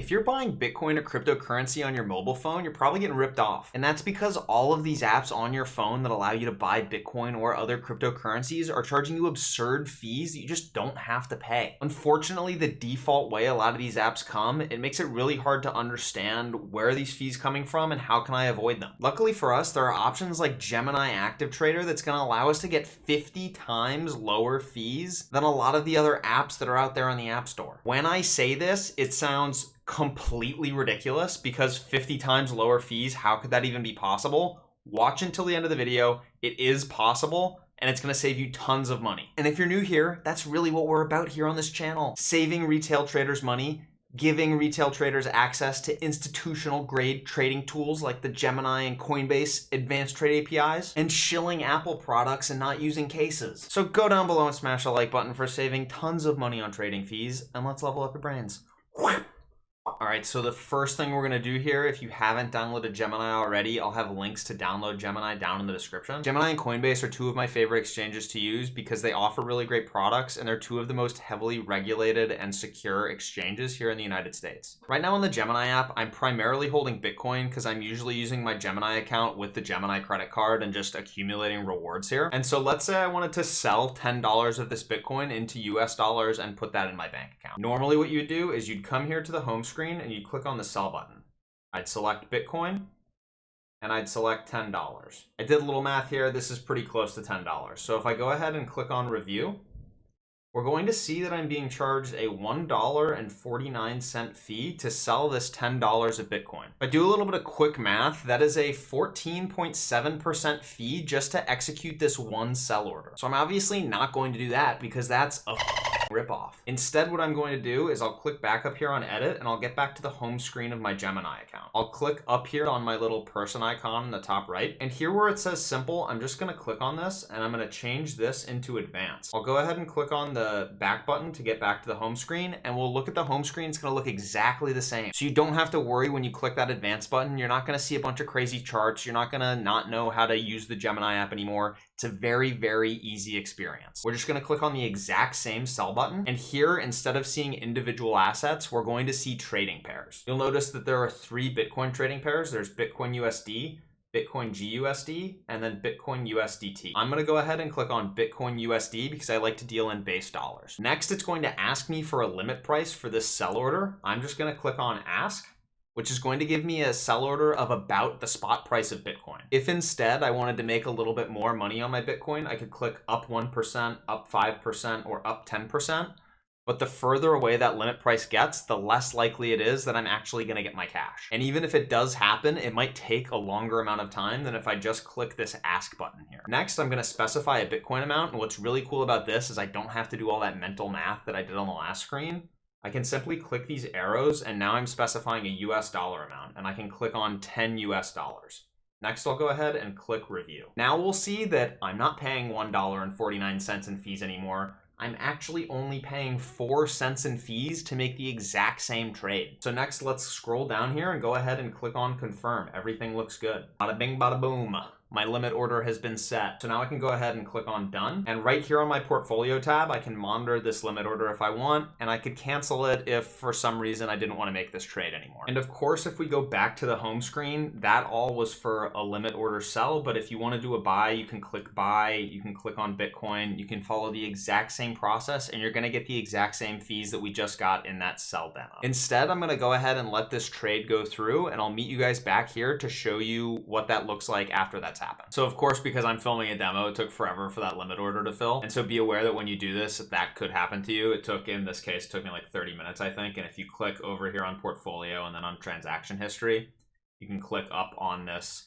If you're buying Bitcoin or cryptocurrency on your mobile phone, you're probably getting ripped off. And that's because all of these apps on your phone that allow you to buy Bitcoin or other cryptocurrencies are charging you absurd fees that you just don't have to pay. Unfortunately, the default way a lot of these apps come, it makes it really hard to understand where are these fees coming from and how can I avoid them. Luckily for us, there are options like Gemini Active Trader that's going to allow us to get 50 times lower fees than a lot of the other apps that are out there on the App Store. When I say this, it sounds completely ridiculous because 50 times lower fees, how could that even be possible? Watch until the end of the video. It is possible, and it's going to save you tons of money. And if you're new here, that's really what we're about here on this channel. Saving retail traders money, giving retail traders access to institutional grade trading tools like the Gemini and Coinbase advanced trade APIs, and shilling Apple products and not using cases. So go down below and smash the like button for saving tons of money on trading fees, and let's level up your brains. All right, so the first thing we're gonna do here, if you haven't downloaded Gemini already, I'll have links to download Gemini down in the description. Gemini and Coinbase are two of my favorite exchanges to use because they offer really great products and they're two of the most heavily regulated and secure exchanges here in the United States. Right now on the Gemini app, I'm primarily holding Bitcoin because I'm usually using my Gemini account with the Gemini credit card and just accumulating rewards here. And so let's say I wanted to sell $10 of this Bitcoin into US dollars and put that in my bank account. Normally what you would do is you'd come here to the home screen and you click on the sell button. I'd select Bitcoin and I'd select $10. I did a little math here. This is pretty close to $10. So if I go ahead and click on review, we're going to see that I'm being charged a $1.49 fee to sell this $10 of Bitcoin. If I do a little bit of quick math, that is a 14.7% fee just to execute this one sell order. So I'm obviously not going to do that because that's a ripoff. Instead, what I'm going to do is I'll click back up here on edit and I'll get back to the home screen of my Gemini account. I'll click up here on my little person icon in the top right. And here where it says simple, I'm just going to click on this and I'm going to change this into advanced. I'll go ahead and click on the back button to get back to the home screen and we'll look at the home screen. It's going to look exactly the same. So you don't have to worry when you click that advanced button. You're not going to see a bunch of crazy charts. You're not going to not know how to use the Gemini app anymore. It's a very, very easy experience. We're just going to click on the exact same sell button. And here, instead of seeing individual assets, we're going to see trading pairs. You'll notice that there are 3 Bitcoin trading pairs. There's Bitcoin USD, Bitcoin GUSD, and then Bitcoin USDT. I'm going to go ahead and click on Bitcoin USD because I like to deal in base dollars. Next, it's going to ask me for a limit price for this sell order. I'm just going to click on ask, which is going to give me a sell order of about the spot price of Bitcoin. If instead I wanted to make a little bit more money on my Bitcoin, I could click up 1%, up 5%, or up 10%. But the further away that limit price gets, the less likely it is that I'm actually gonna get my cash. And even if it does happen, it might take a longer amount of time than if I just click this ask button here. Next, I'm gonna specify a Bitcoin amount. And what's really cool about this is I don't have to do all that mental math that I did on the last screen. I can simply click these arrows and now I'm specifying a US dollar amount and I can click on 10 US dollars. Next, I'll go ahead and click review. Now we'll see that I'm not paying $1.49 in fees anymore. I'm actually only paying 4 cents in fees to make the exact same trade. So next, let's scroll down here and go ahead and click on confirm. Everything looks good. Bada bing, bada boom. My limit order has been set. So now I can go ahead and click on done. And right here on my portfolio tab, I can monitor this limit order if I want, and I could cancel it if for some reason I didn't want to make this trade anymore. And of course, if we go back to the home screen, that all was for a limit order sell. But if you want to do a buy, you can click buy, you can click on Bitcoin, you can follow the exact same process, and you're going to get the exact same fees that we just got in that sell demo. Instead, I'm going to go ahead and let this trade go through, and I'll meet you guys back here to show you what that looks like after that's happened. So of course, because I'm filming a demo, it took forever for that limit order to fill. And so be aware that when you do this, that could happen to you. It took, in this case, it took me like 30 minutes, I think. And if you click over here on portfolio and then on transaction history, you can click up on this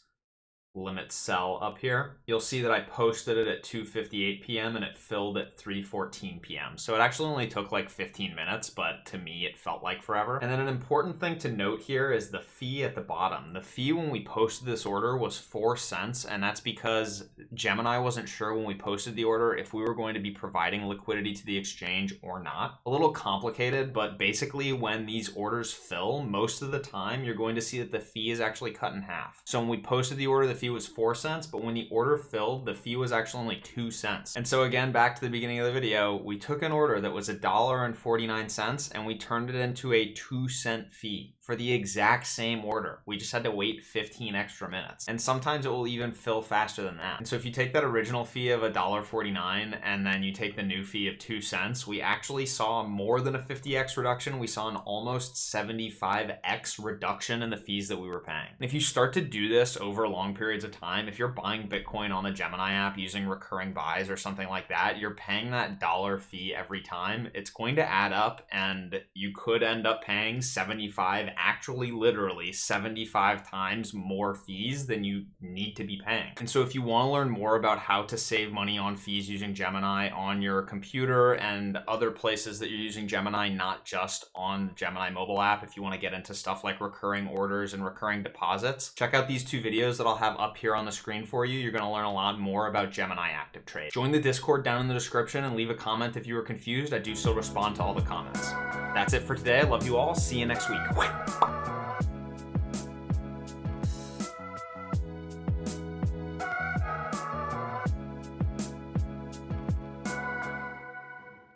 limit sell up here. You'll see that I posted it at 2:58 p.m. and it filled at 3:14 p.m. So it actually only took like 15 minutes, but to me it felt like forever. And then an important thing to note here is the fee at the bottom. The fee when we posted this order was 4 cents, and that's because Gemini wasn't sure when we posted the order if we were going to be providing liquidity to the exchange or not. A little complicated, but basically when these orders fill, most of the time you're going to see that the fee is actually cut in half. So when we posted the order, the fee was 4 cents, but when the order filled, the fee was actually only 2 cents. And so again, back to the beginning of the video, we took an order that was $1.49 and we turned it into a 2-cent fee for the exact same order. We just had to wait 15 extra minutes. And sometimes it will even fill faster than that. And so if you take that original fee of $1.49 and then you take the new fee of 2 cents, we actually saw more than a 50x reduction. We saw an almost 75x reduction in the fees that we were paying. And if you start to do this over long periods of time, if you're buying Bitcoin on the Gemini app using recurring buys or something like that, you're paying that dollar fee every time. It's going to add up and you could end up paying 75, actually literally 75 times more fees than you need to be paying. And so if you want to learn more about how to save money on fees using Gemini on your computer and other places that you're using Gemini, not just on the Gemini mobile app, if you want to get into stuff like recurring orders and recurring deposits, check out these 2 videos that I'll have up here on the screen for you. You're going to learn a lot more about Gemini Active Trade. Join the Discord down in the description and leave a comment if you were confused. I do still respond to all the comments. That's it for today. I love you all. See you next week.